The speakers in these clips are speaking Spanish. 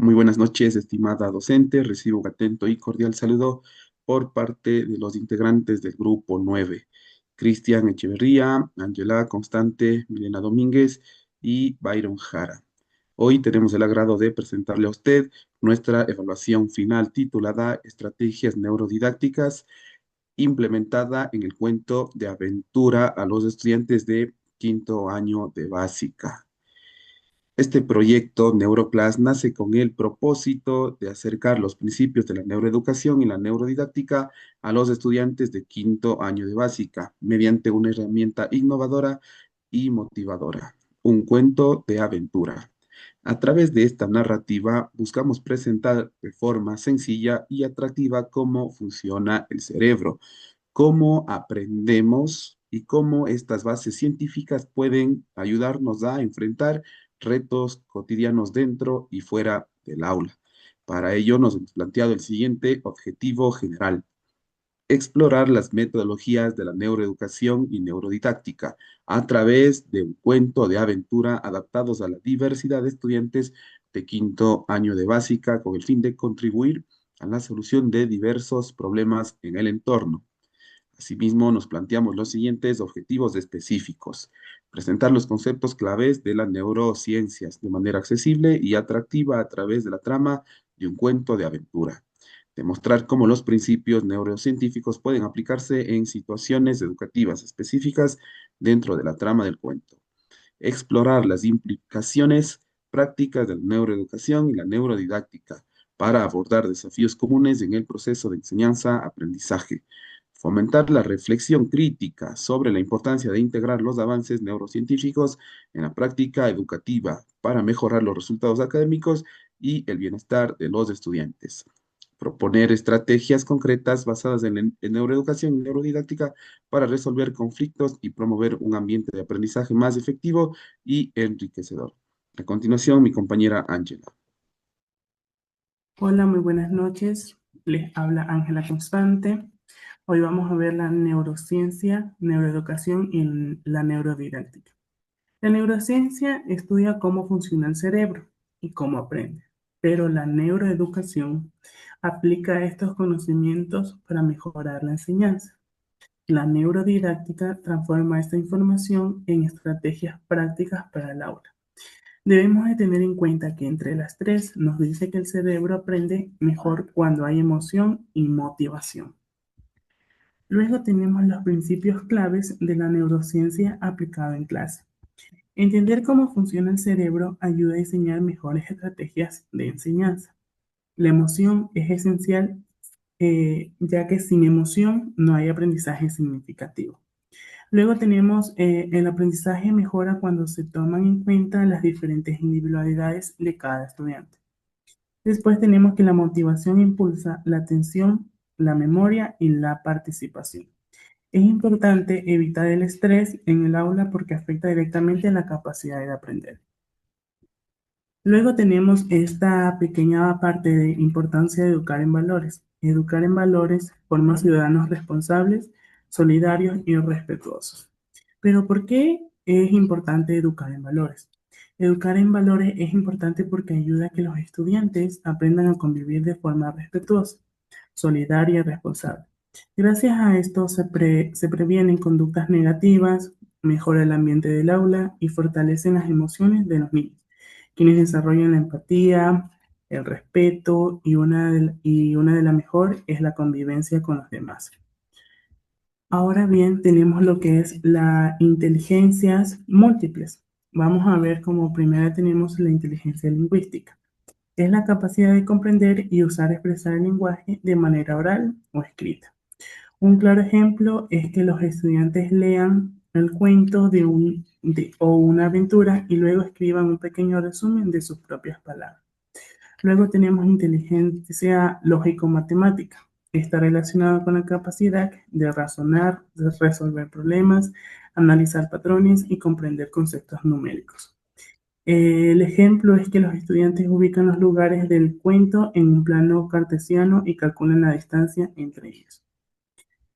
Muy buenas noches, estimada docente. Recibo un atento y cordial saludo por parte de los integrantes del grupo 9: Cristian Echeverría, Ángela Constante, Milena Domínguez y Byron Jara. Hoy tenemos el agrado de presentarle a usted nuestra evaluación final titulada Estrategias Neurodidácticas implementada en el cuento de aventura a los estudiantes de quinto año de básica. Este proyecto Neuroclass nace con el propósito de acercar los principios de la neuroeducación y la neurodidáctica a los estudiantes de quinto año de básica mediante una herramienta innovadora y motivadora, un cuento de aventura. A través de esta narrativa buscamos presentar de forma sencilla y atractiva cómo funciona el cerebro, cómo aprendemos y cómo estas bases científicas pueden ayudarnos a enfrentar retos cotidianos dentro y fuera del aula. Para ello nos hemos planteado el siguiente objetivo general: explorar las metodologías de la neuroeducación y neurodidáctica a través de un cuento de aventura adaptados a la diversidad de estudiantes de quinto año de básica con el fin de contribuir a la solución de diversos problemas en el entorno. Asimismo, nos planteamos los siguientes objetivos específicos: presentar los conceptos claves de las neurociencias de manera accesible y atractiva a través de la trama de un cuento de aventura; demostrar cómo los principios neurocientíficos pueden aplicarse en situaciones educativas específicas dentro de la trama del cuento; explorar las implicaciones prácticas de la neuroeducación y la neurodidáctica para abordar desafíos comunes en el proceso de enseñanza-aprendizaje; fomentar la reflexión crítica sobre la importancia de integrar los avances neurocientíficos en la práctica educativa para mejorar los resultados académicos y el bienestar de los estudiantes; proponer estrategias concretas basadas en neuroeducación y neurodidáctica para resolver conflictos y promover un ambiente de aprendizaje más efectivo y enriquecedor. A continuación, mi compañera Ángela. Hola, muy buenas noches. Les habla Ángela Constante. Hoy vamos a ver la neurociencia, neuroeducación y la neurodidáctica. La neurociencia estudia cómo funciona el cerebro y cómo aprende, pero la neuroeducación aplica estos conocimientos para mejorar la enseñanza. La neurodidáctica transforma esta información en estrategias prácticas para el aula. Debemos de tener en cuenta que entre las tres nos dice que el cerebro aprende mejor cuando hay emoción y motivación. Luego tenemos los principios claves de la neurociencia aplicada en clase. Entender cómo funciona el cerebro ayuda a diseñar mejores estrategias de enseñanza. La emoción es esencial, ya que sin emoción no hay aprendizaje significativo. Luego tenemos el aprendizaje mejora cuando se toman en cuenta las diferentes individualidades de cada estudiante. Después tenemos que la motivación impulsa la atención, la memoria y la participación. Es importante evitar el estrés en el aula porque afecta directamente a la capacidad de aprender. Luego tenemos esta pequeña parte de importancia de educar en valores. Educar en valores forma ciudadanos responsables, solidarios y respetuosos. Pero ¿por qué es importante educar en valores? Educar en valores es importante porque ayuda a que los estudiantes aprendan a convivir de forma respetuosa, solidaria y responsable. Gracias a esto se previenen conductas negativas, mejora el ambiente del aula y fortalecen las emociones de los niños, quienes desarrollan la empatía, el respeto y una de las mejor es la convivencia con los demás. Ahora bien, tenemos lo que es las inteligencias múltiples. Vamos a ver como primera tenemos la inteligencia lingüística. Es la capacidad de comprender y usar expresar el lenguaje de manera oral o escrita. Un claro ejemplo es que los estudiantes lean el cuento o una aventura y luego escriban un pequeño resumen de sus propias palabras. Luego tenemos inteligencia lógico-matemática. Está relacionada con la capacidad de razonar, de resolver problemas, analizar patrones y comprender conceptos numéricos. El ejemplo es que los estudiantes ubican los lugares del cuento en un plano cartesiano y calculan la distancia entre ellos.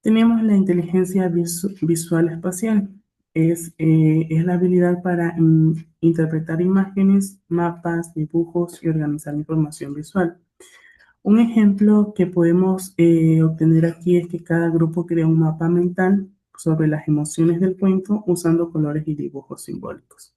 Tenemos la inteligencia visual espacial. es la habilidad para interpretar imágenes, mapas, dibujos y organizar información visual. Un ejemplo que podemos obtener aquí es que cada grupo crea un mapa mental sobre las emociones del cuento usando colores y dibujos simbólicos.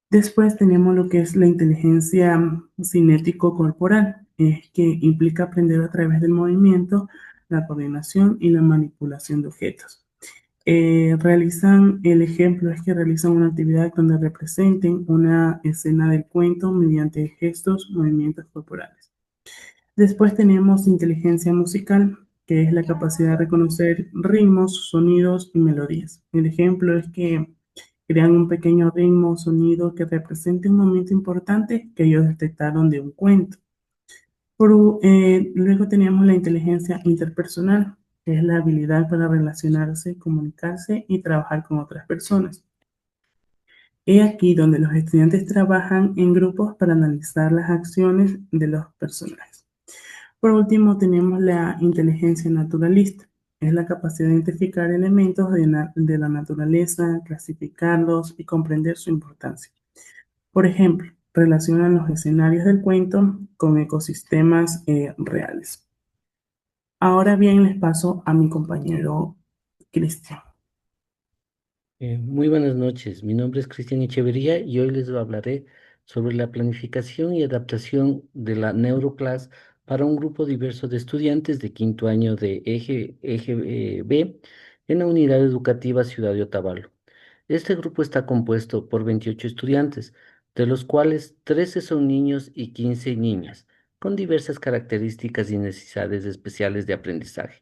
Después tenemos lo que es la inteligencia cinético-corporal, es que implica aprender a través del movimiento, la coordinación y la manipulación de objetos. El ejemplo es que realizan una actividad donde representen una escena del cuento mediante gestos, movimientos corporales. Después tenemos inteligencia musical, que es la capacidad de reconocer ritmos, sonidos y melodías. El ejemplo es que crean un pequeño ritmo o sonido que represente un momento importante que ellos detectaron de un cuento. Luego teníamos la inteligencia interpersonal, que es la habilidad para relacionarse, comunicarse y trabajar con otras personas. Es aquí donde los estudiantes trabajan en grupos para analizar las acciones de los personajes. Por último, tenemos la inteligencia naturalista. Es la capacidad de identificar elementos de la naturaleza, clasificarlos y comprender su importancia. Por ejemplo, relacionan los escenarios del cuento con ecosistemas reales. Ahora bien, les paso a mi compañero Cristian. Muy buenas noches, mi nombre es Cristian Echeverría y hoy les hablaré sobre la planificación y adaptación de la Neuroclass para un grupo diverso de estudiantes de quinto año de Eje B en la unidad educativa Ciudad de Otavalo. Este grupo está compuesto por 28 estudiantes, de los cuales 13 son niños y 15 niñas, con diversas características y necesidades especiales de aprendizaje.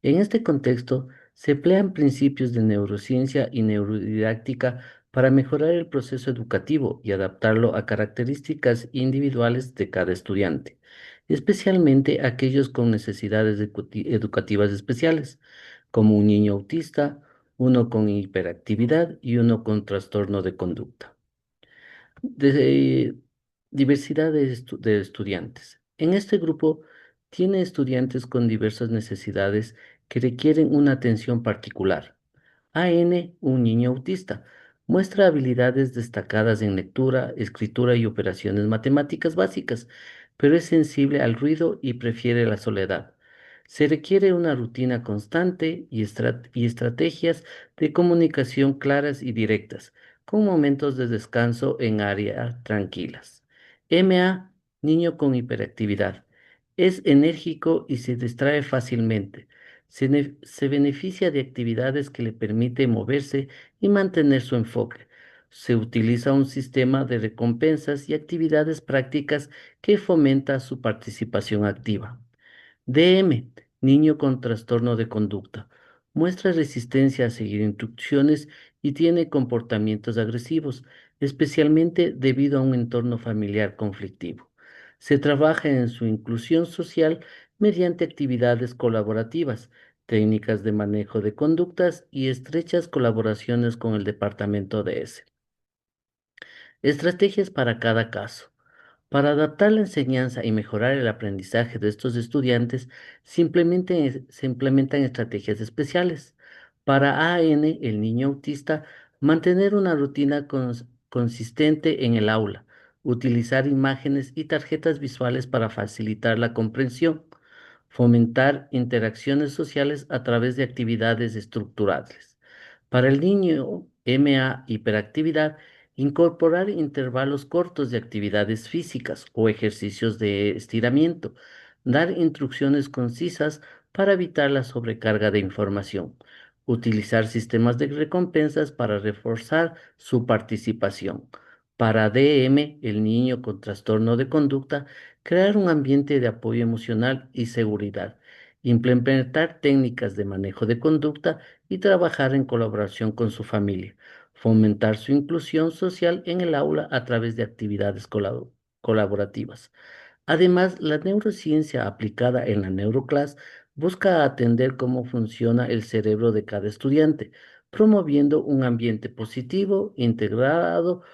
En este contexto, se emplean principios de neurociencia y neurodidáctica para mejorar el proceso educativo y adaptarlo a características individuales de cada estudiante, especialmente aquellos con necesidades educativas especiales, como un niño autista, uno con hiperactividad y uno con trastorno de conducta. De diversidad de estudiantes. En este grupo tiene estudiantes con diversas necesidades que requieren una atención particular. AN, un niño autista, muestra habilidades destacadas en lectura, escritura y operaciones matemáticas básicas, pero es sensible al ruido y prefiere la soledad. Se requiere una rutina constante y estrategias de comunicación claras y directas, con momentos de descanso en áreas tranquilas. MA, niño con hiperactividad. Es enérgico y se distrae fácilmente. Se beneficia de actividades que le permiten moverse y mantener su enfoque. Se utiliza un sistema de recompensas y actividades prácticas que fomenta su participación activa. DM, niño con trastorno de conducta. Muestra resistencia a seguir instrucciones y tiene comportamientos agresivos, especialmente debido a un entorno familiar conflictivo. Se trabaja en su inclusión social mediante actividades colaborativas, técnicas de manejo de conductas y estrechas colaboraciones con el departamento de S. Estrategias para cada caso. Para adaptar la enseñanza y mejorar el aprendizaje de estos estudiantes, se implementan estrategias especiales. Para AN, el niño autista, mantener una rutina consistente en el aula, utilizar imágenes y tarjetas visuales para facilitar la comprensión, fomentar interacciones sociales a través de actividades estructuradas. Para el niño MA hiperactividad, incorporar intervalos cortos de actividades físicas o ejercicios de estiramiento. Dar instrucciones concisas para evitar la sobrecarga de información. Utilizar sistemas de recompensas para reforzar su participación. Para DM, el niño con trastorno de conducta, crear un ambiente de apoyo emocional y seguridad. Implementar técnicas de manejo de conducta y trabajar en colaboración con su familia. Fomentar su inclusión social en el aula a través de actividades colaborativas. Además, la neurociencia aplicada en la Neuroclass busca atender cómo funciona el cerebro de cada estudiante, promoviendo un ambiente positivo, integrando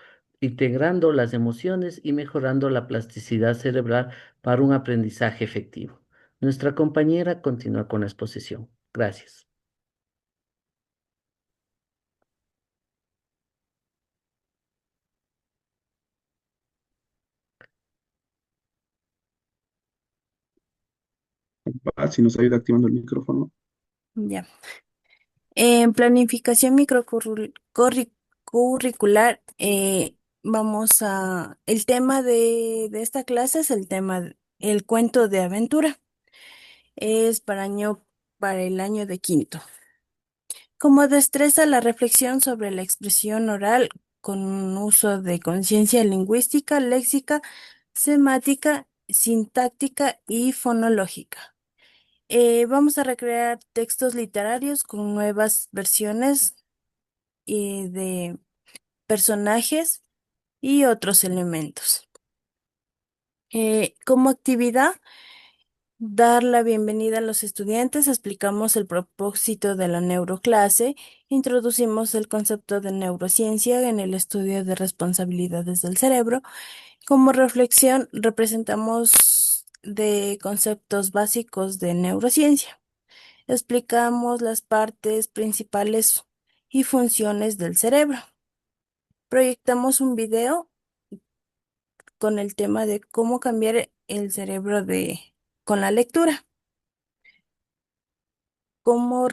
las emociones y mejorando la plasticidad cerebral para un aprendizaje efectivo. Nuestra compañera continúa con la exposición. Gracias. Va, si nos ayuda activando el micrófono. Ya. En planificación curricular, el tema de esta clase es el cuento de aventura. Es para el año de quinto. Como destreza la reflexión sobre la expresión oral con un uso de conciencia lingüística, léxica, semática, sintáctica y fonológica. Vamos a recrear textos literarios con nuevas versiones de personajes y otros elementos. Como actividad, dar la bienvenida a los estudiantes, explicamos el propósito de la neuroclase, introducimos el concepto de neurociencia en el estudio de responsabilidades del cerebro. Como reflexión, representamos de conceptos básicos de neurociencia. Explicamos las partes principales y funciones del cerebro. Proyectamos un video con el tema de cómo cambiar el cerebro con la lectura. Como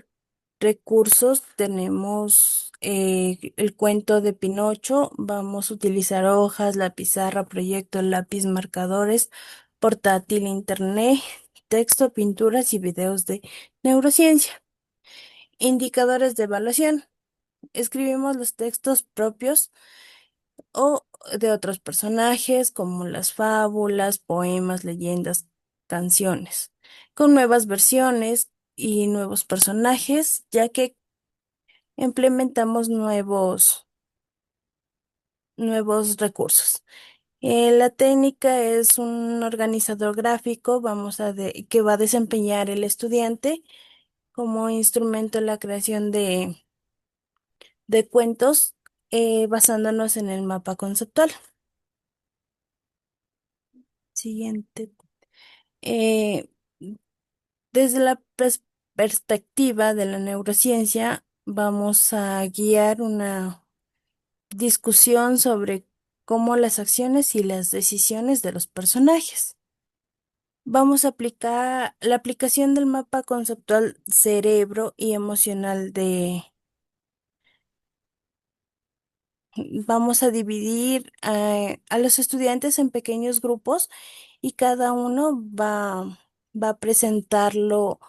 recursos tenemos el cuento de Pinocho. Vamos a utilizar hojas, la pizarra, proyecto, lápiz, marcadores, portátil, internet, texto, pinturas y videos de neurociencia. Indicadores de evaluación. Escribimos los textos propios o de otros personajes como las fábulas, poemas, leyendas, canciones, con nuevas versiones y nuevos personajes, ya que implementamos nuevos recursos. La técnica es un organizador gráfico, que va a desempeñar el estudiante como instrumento en la creación de cuentos, basándonos en el mapa conceptual. Siguiente. Eh, Desde la perspectiva de la neurociencia, vamos a guiar una discusión sobre cómo las acciones y las decisiones de los personajes. Vamos a aplicar la aplicación del mapa conceptual cerebro y emocional Vamos a dividir a los estudiantes en pequeños grupos y cada uno va a presentarlo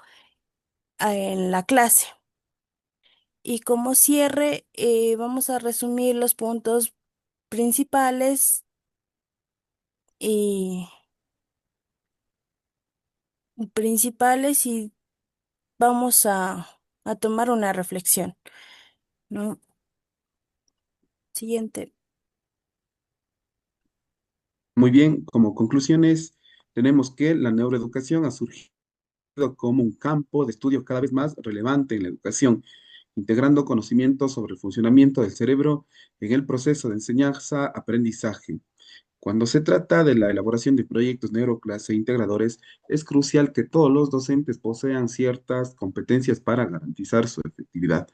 en la clase. Y como cierre, vamos a resumir los puntos principales y y vamos a tomar una reflexión, ¿no? Siguiente. Muy bien, como conclusiones, tenemos que la neuroeducación ha surgido como un campo de estudio cada vez más relevante en la educación, integrando conocimientos sobre el funcionamiento del cerebro en el proceso de enseñanza-aprendizaje. Cuando se trata de la elaboración de proyectos neuroclase integradores, es crucial que todos los docentes posean ciertas competencias para garantizar su efectividad.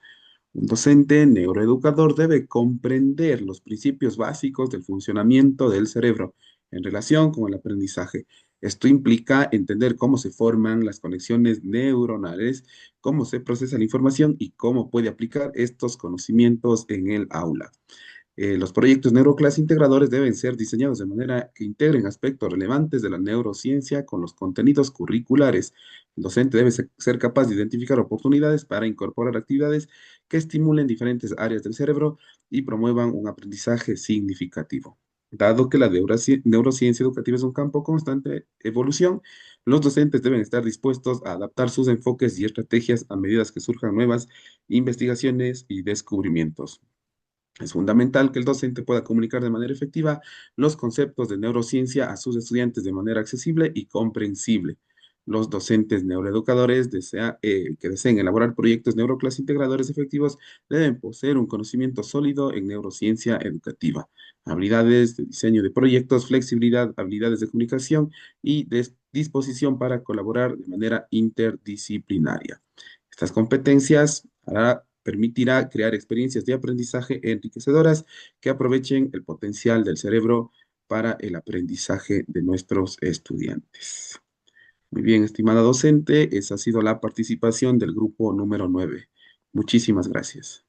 Un docente neuroeducador debe comprender los principios básicos del funcionamiento del cerebro en relación con el aprendizaje. Esto implica entender cómo se forman las conexiones neuronales, cómo se procesa la información y cómo puede aplicar estos conocimientos en el aula. Los proyectos neuroclase integradores deben ser diseñados de manera que integren aspectos relevantes de la neurociencia con los contenidos curriculares. El docente debe ser capaz de identificar oportunidades para incorporar actividades que estimulen diferentes áreas del cerebro y promuevan un aprendizaje significativo. Dado que la neurociencia educativa es un campo constante evolución, los docentes deben estar dispuestos a adaptar sus enfoques y estrategias a medida que surjan nuevas investigaciones y descubrimientos. Es fundamental que el docente pueda comunicar de manera efectiva los conceptos de neurociencia a sus estudiantes de manera accesible y comprensible. Los docentes neuroeducadores que deseen elaborar proyectos neuroclase integradores efectivos deben poseer un conocimiento sólido en neurociencia educativa, habilidades de diseño de proyectos, flexibilidad, habilidades de comunicación y disposición para colaborar de manera interdisciplinaria. Estas competencias permitirá crear experiencias de aprendizaje enriquecedoras que aprovechen el potencial del cerebro para el aprendizaje de nuestros estudiantes. Muy bien, estimada docente, esa ha sido la participación del grupo número 9. Muchísimas gracias.